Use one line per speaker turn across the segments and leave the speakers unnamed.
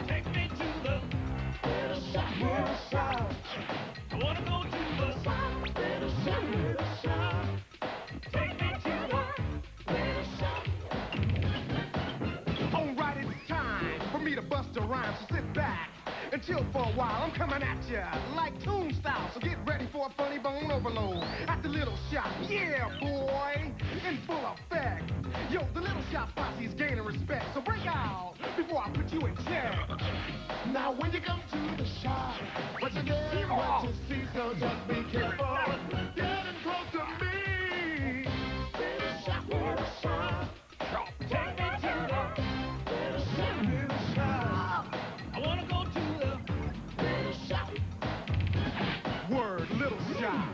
Take me to the little shop. I wanna go to the little shop. Take me to the little shop.
Alright, it's time for me to bust a rhyme, so sit back and chill for a while. I'm coming at ya like Toon style, so get ready for a funny bone overload at the little shop. Yeah, boy, in full effect. Yo, the little shop posse's gaining respect, so break out before I put you in check. Now when you come to the shop, what you get, what you see, so just be careful. Getting close to me. Little shop, little shop. Take me to the little shop, little shop.
I wanna go to the
Little shop. Word, little shop.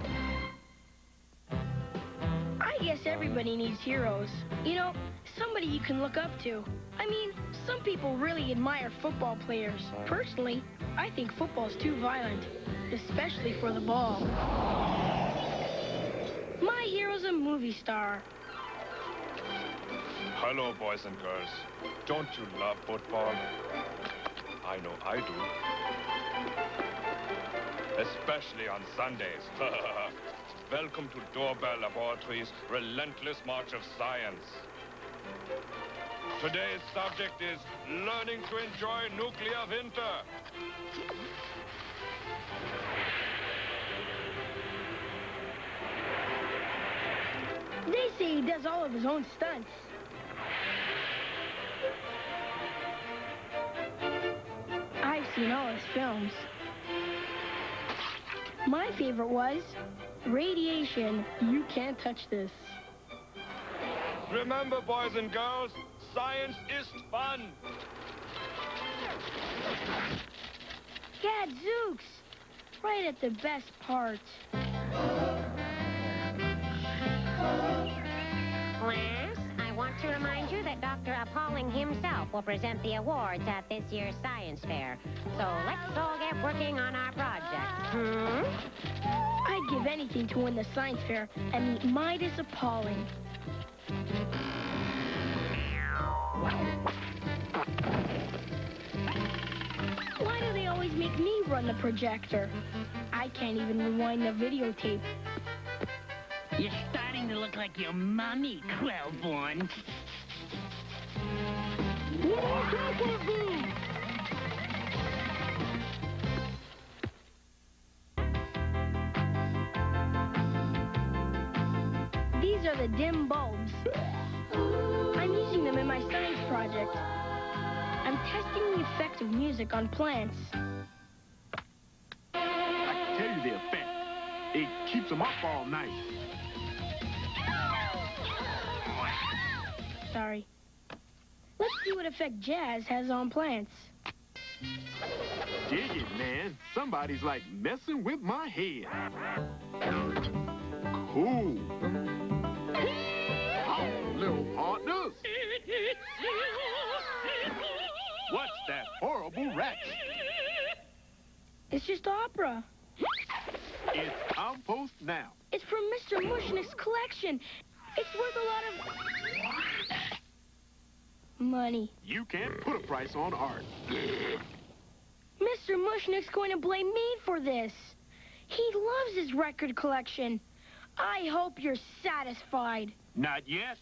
I guess everybody needs heroes. You know, somebody you can look up to. I mean, some people really admire football players. Personally, I think football's too violent, especially for the ball. My hero's a movie star.
Hello, boys and girls. Don't you love football? I know I do. Especially on Sundays. Welcome to Doorbell Laboratories' relentless march of science. Today's subject is learning to enjoy nuclear winter.
They say he does all of his own stunts. I've seen all his films. My favorite was Radiation. You can't touch this.
Remember, boys and girls, science is fun.
Gadzooks! Right at the best part.
Class, I want to remind you that Dr. Appalling himself will present the awards at this year's science fair. So let's all get working on our project.
I'd give anything to win the science fair and meet Mightus Appalling. Why do they always make me run the projector? I can't even rewind the videotape.
You're starting to look like your mommy, Quellborn.
These are the dim bulbs. I'm using them in my science project. I'm testing the effect of music on plants.
I can tell you the effect. It keeps them up all night.
Sorry. Let's see what effect jazz has on plants.
Dig it, man. Somebody's like messing with my head. Cool. Oh, little partners. What's that horrible rat?
It's just opera.
It's compost now.
It's from Mr. Mushnick's collection. It's worth a lot of money.
You can't put a price on art.
Mr. Mushnick's going to blame me for this. He loves his record collection. I hope you're satisfied.
Not yet.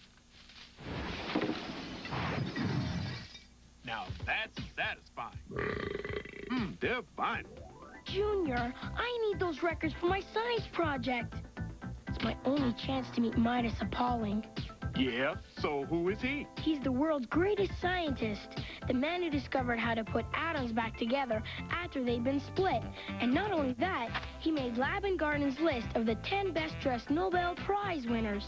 Now that's satisfying. They're fine.
Junior, I need those records for my science project. It's my only chance to meet Mightus Appalling.
Yeah, so who is he?
He's the world's greatest scientist, the man who discovered how to put atoms back together after they'd been split. And not only that, he made Lab and Garden's list of the 10 best-dressed Nobel Prize winners.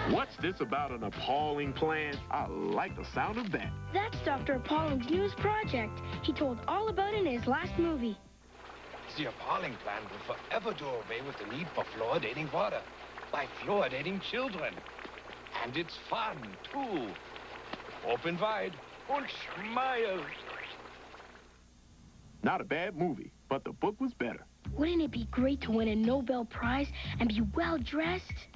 What's this about an appalling plan? I like the sound of that.
That's Dr. Appalling's newest project. He told all about it in his last movie.
The Appalling plan will forever do away with the need for fluoridating water by fluoridating children. And it's fun, too. Open wide and smile.
Not a bad movie, but the book was better.
Wouldn't it be great to win a Nobel Prize and be well-dressed?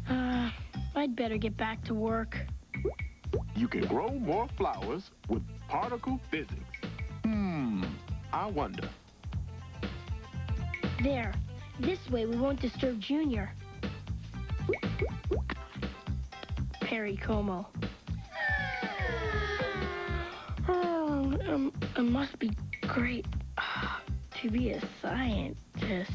I'd better get back to work.
You can grow more flowers with particle physics. I wonder.
There. This way we won't disturb Junior. Perry Como. Oh, it must be great to be a scientist.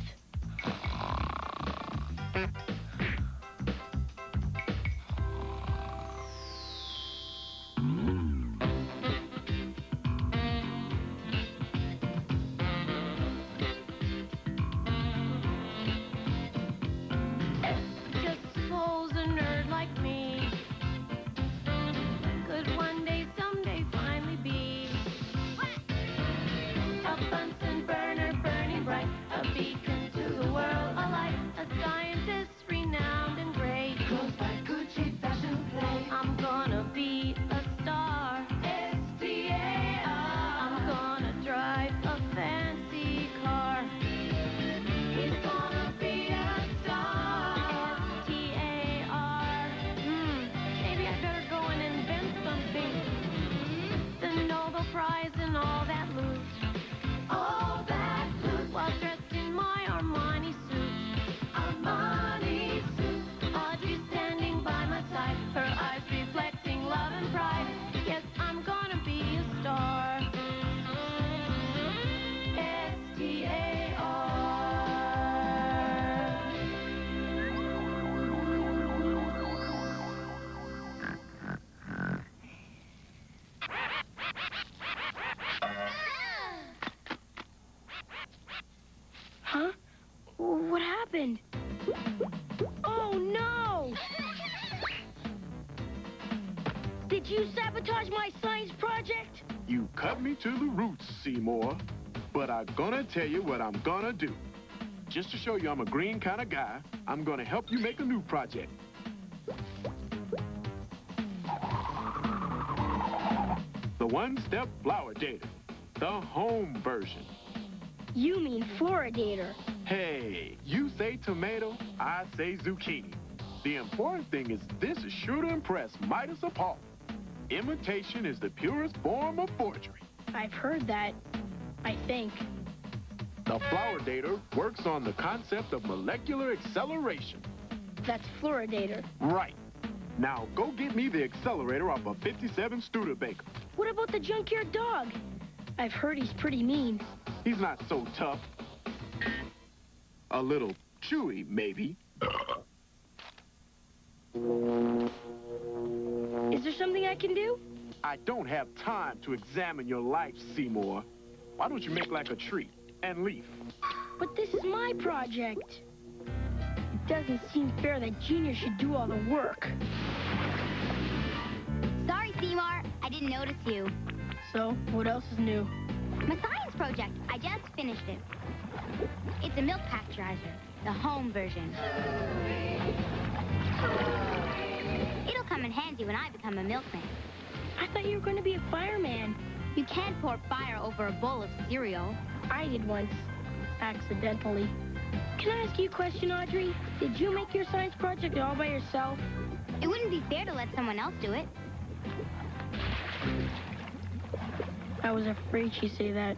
Huh? What happened? Oh, no! Did you sabotage my science project?
You cut me to the roots, Seymour. But I'm gonna tell you what I'm gonna do. Just to show you I'm a green kind of guy, I'm gonna help you make a new project. The one-step flower dater. The home version.
You mean Floridator.
Hey, you say tomato, I say zucchini. The important thing is this is sure to impress Mightus Appalling. Imitation is the purest form of forgery.
I've heard that, I think.
The flower dater works on the concept of molecular acceleration.
That's Floridator.
Right. Now go get me the accelerator off a 57 Studebaker.
What about the junkyard dog? I've heard he's pretty mean.
He's not so tough. A little chewy, maybe.
Is there something I can do?
I don't have time to examine your life, Seymour. Why don't you make like a tree and leaf?
But this is my project. It doesn't seem fair that Junior should do all the work.
Sorry, Seymour. I didn't notice you.
So, what else is new?
My science project. I just finished it. It's a milk pasteurizer, the home version. It'll come in handy when I become a milkman.
I thought you were going to be a fireman.
You can't pour fire over a bowl of cereal.
I did once, accidentally. Can I ask you a question, Audrey? Did you make your science project all by yourself?
It wouldn't be fair to let someone else do it.
I was afraid she'd say that.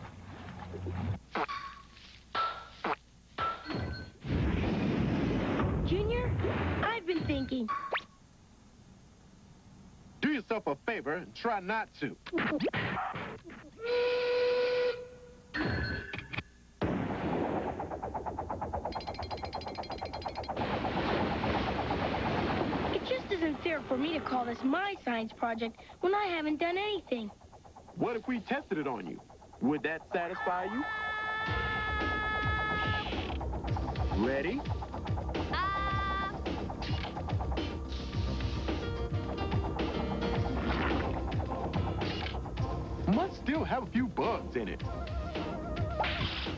Junior, I've been thinking.
Do yourself a favor and try not to.
It just isn't fair for me to call this my science project when I haven't done anything.
What if we tested it on you? Would that satisfy you? Ready? Must still have a few bugs in it.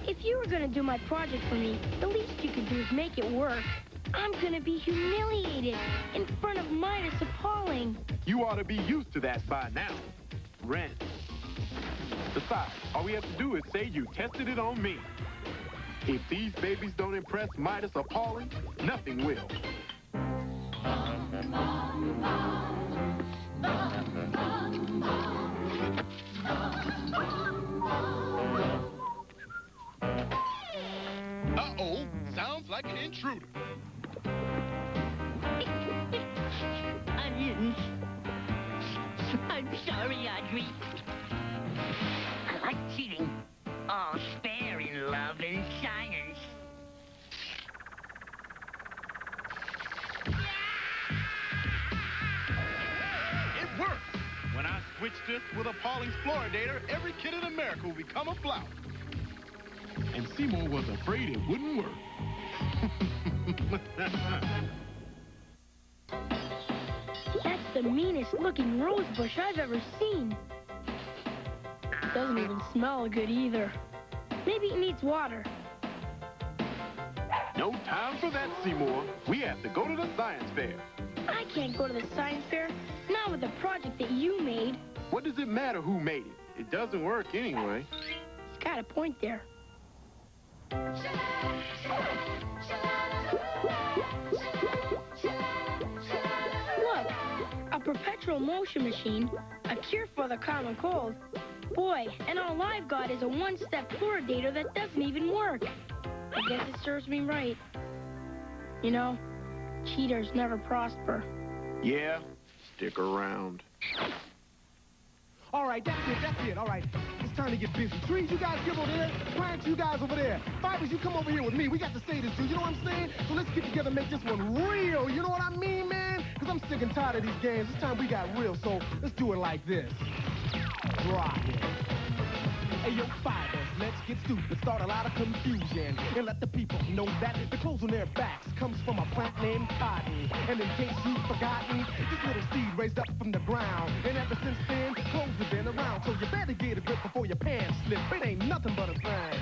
If you were going to do my project for me, the least you could do is make it work. I'm going to be humiliated in front of Mightus Appalling.
You ought to be used to that by now. Ren. Besides, all we have to do is say you tested it on me. If these babies don't impress Mightus Appalling, nothing will. Uh-oh, sounds like an intruder.
Onions. I'm sorry, Audrey. I like cheating. All fair in love and science.
It worked. When I switched this with Appalling's fluoridator, every kid in America will become a flower. And Seymour was afraid it wouldn't work.
That's the meanest looking rose bush I've ever seen. Doesn't even smell good either. Maybe it needs water.
No time for that, Seymour. We have to go to the science fair.
I can't go to the science fair, not with the project that you made.
What does it matter who made it? It doesn't work anyway.
He's got a point there. Look, a perpetual motion machine, a cure for the common cold. Boy, and all I've got is a one-step fluoridator that doesn't even work. I guess it serves me right. You know, cheaters never prosper.
Yeah, stick around.
All right, that's it, all right. It's time to get busy. Trees, you guys get over there. Plants, you guys over there. Fibers, you come over here with me. We got to say this, dude. You know what I'm saying? So let's get together and make this one real. You know what I mean, man? Because I'm sick and tired of these games. This time we got real, so let's do it like this. Rock it. Hey, yo, fibers, let's get stupid, start a lot of confusion, and let the people know that the clothes on their backs comes from a plant named cotton. And in case you've forgotten, this little seed raised up from the ground, and ever since then, clothes have been around. So you better get a grip before your pants slip. It ain't nothing but a thing.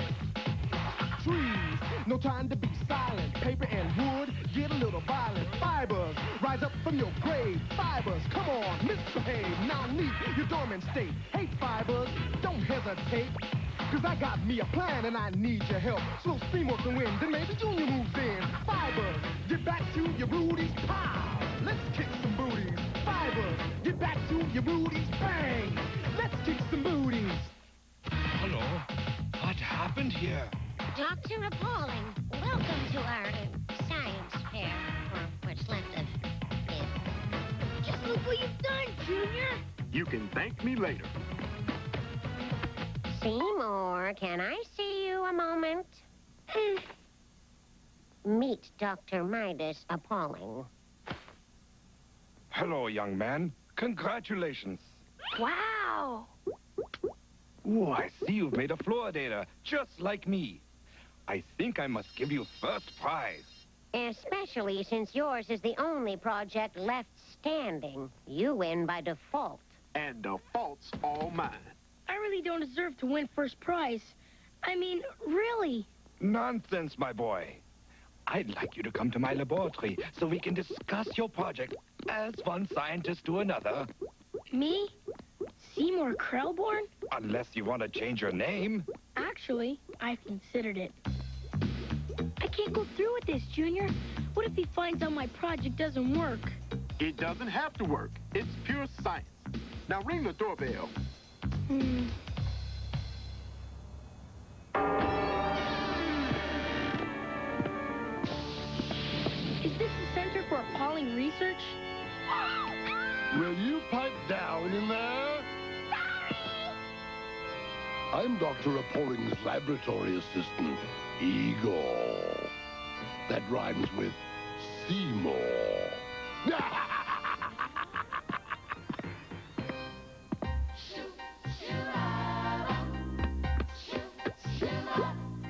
Trees, no time to be silent. Paper and wood, get a little violent. Fibers, rise up from your grave. Fibers, come on, misbehave. Now leave your dormant state. Hey, fibers, don't hesitate. Cause I got me a plan and I need your help. So Seymour can win, then maybe Junior moves in. Fibers, get back to your rooties. Pow! Let's kick some booties. Fibers, get back to your rooties. Bang! Let's kick some booties.
Hello? What happened here?
Dr. Appalling, welcome to our science fair, or what's left of it.
Just look what you've done, Junior.
You can thank me later.
Seymour, can I see you a moment? Meet Dr. Mightus Appalling.
Hello, young man. Congratulations.
Wow.
Oh, I see you've made a fluoridator, just like me. I think I must give you first prize.
Especially since yours is the only project left standing. You win by default.
And the fault's all mine.
I really don't deserve to win first prize. I mean, really.
Nonsense, my boy. I'd like you to come to my laboratory so we can discuss your project as one scientist to another.
Me? Seymour Krellborn?
Unless you want to change your name.
Actually, I've considered it. I can't go through with this, Junior. What if he finds out my project doesn't work?
It doesn't have to work. It's pure science. Now ring the doorbell.
Is this the Center for Appalling Research?
Will you pipe down in there? I'm Dr. Appalling's laboratory assistant, Igor. That rhymes with Seymour.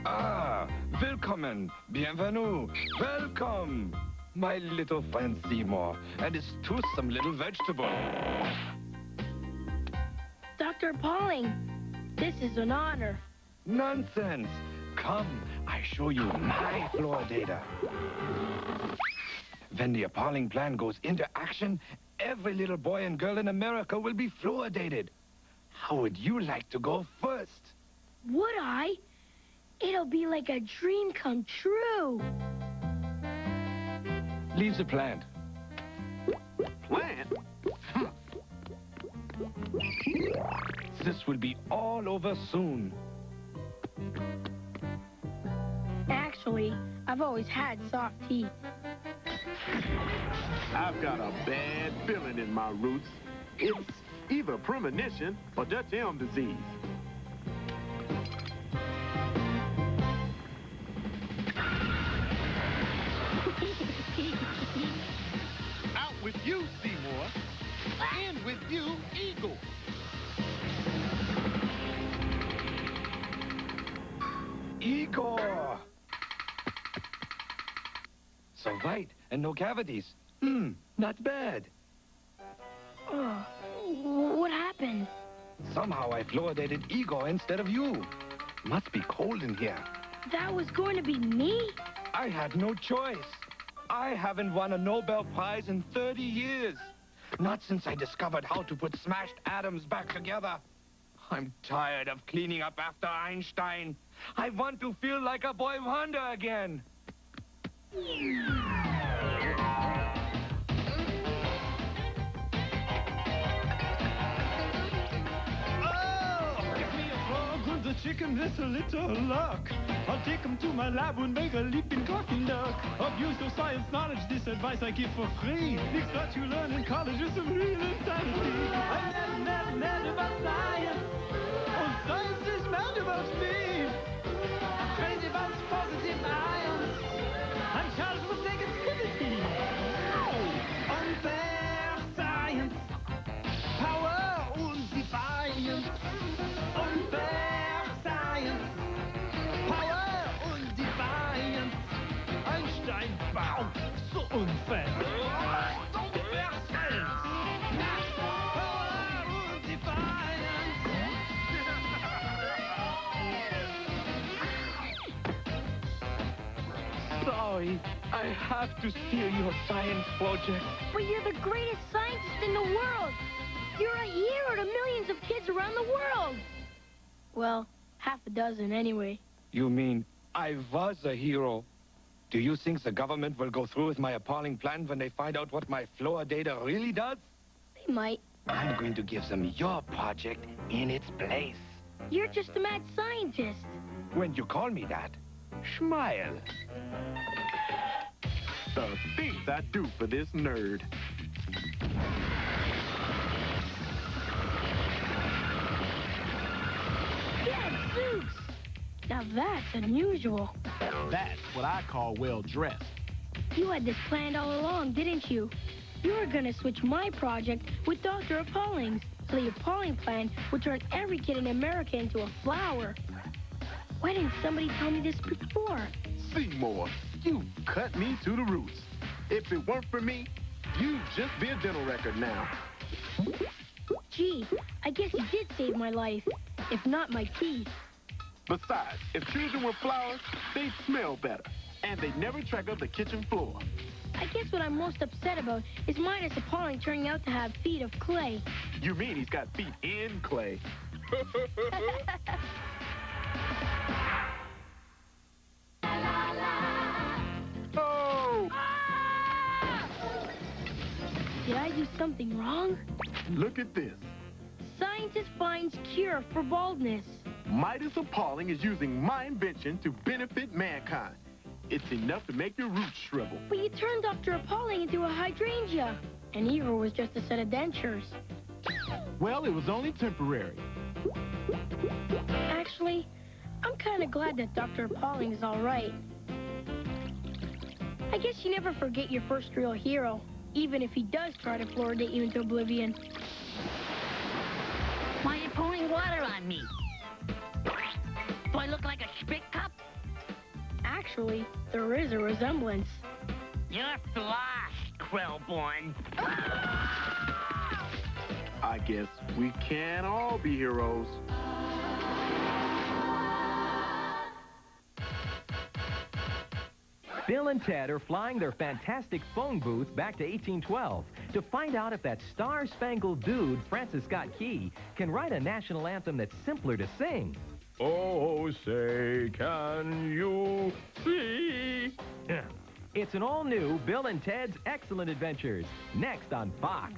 Ah, willkommen, bienvenue, welcome, my little friend Seymour, and his toothsome little vegetable.
Dr. Appalling, this is an honor.
Nonsense. Come, I show you my fluoridator. When the Appalling plan goes into action, every little boy and girl in America will be fluoridated. How would you like to go first?
Would I? It'll be like a dream come true.
Leave the plant.
Plan?
This will be all over soon.
Actually, I've always had soft teeth.
I've got a bad feeling in my roots. It's either premonition or Dutch elm disease.
Out with you, Seymour. In with you, Eagle.
Igor! So white and no cavities. Not bad.
Oh, what happened?
Somehow I fluoridated Igor instead of you. Must be cold in here.
That was going to be me?
I had no choice. I haven't won a Nobel Prize in 30 years. Not since I discovered how to put smashed atoms back together. I'm tired of cleaning up after Einstein. I want to feel like a boy wonder again.
Give me a frog with a chicken with a little luck. I'll take him to my lab and make a leaping talking duck. Abuse of science knowledge, this advice I give for free. Mix what you learn in college with some real insanity. I'm mad about science. Oh, science is mad about me. I'm crazy about positive ions. I'm charged with negativity. Unfair science. Power and defiance. Unfair science. Power und Defiance. Einstein, wow, so unfair. Unfair science. Power und Defiance. Sorry, I have to steal your science project.
But you're the greatest scientist in the world. You're a hero to millions of kids around the world. Well, half a dozen anyway.
You mean I was a hero? Do you think the government will go through with my appalling plan when they find out what my floor data really does?
They might.
I'm going to give them your project in its place.
You're just a mad scientist.
When you call me that, smile.
The things I do for this nerd.
Gadzooks! Now that's unusual.
That's what I call well-dressed.
You had this planned all along, didn't you? You were gonna switch my project with Dr. Appalling's, so the Appalling plan would turn every kid in America into a flower. Why didn't somebody tell me this before?
Seymour, you cut me to the roots. If it weren't for me, you'd just be a dental record now.
Gee, I guess you did save my life, if not my teeth.
Besides, if children were flowers, they'd smell better. And they'd never track up the kitchen floor.
I guess what I'm most upset about is Mightus Appalling turning out to have feet of clay.
You mean he's got feet in clay? Oh!
Did I do something wrong?
Look at this.
Scientist finds cure for baldness.
Mightus Appalling is using my invention to benefit mankind. It's enough to make your roots shrivel.
But you turned Dr. Appalling into a hydrangea. And Igor was just a set of dentures.
Well, it was only temporary.
Actually, I'm kind of glad that Dr. Appalling is all right. I guess you never forget your first real hero, even if he does try to fluoridate you into oblivion.
Why are you pouring water on me? Do I look like a spit cup?
Actually, there is a resemblance.
You're lost, Quellborn.
I guess we can't all be heroes.
Bill and Ted are flying their fantastic phone booth back to 1812 to find out if that star-spangled dude, Francis Scott Key, can write a national anthem that's simpler to sing.
Oh, say, can you see?
It's an all-new Bill and Ted's Excellent Adventures, next on Fox.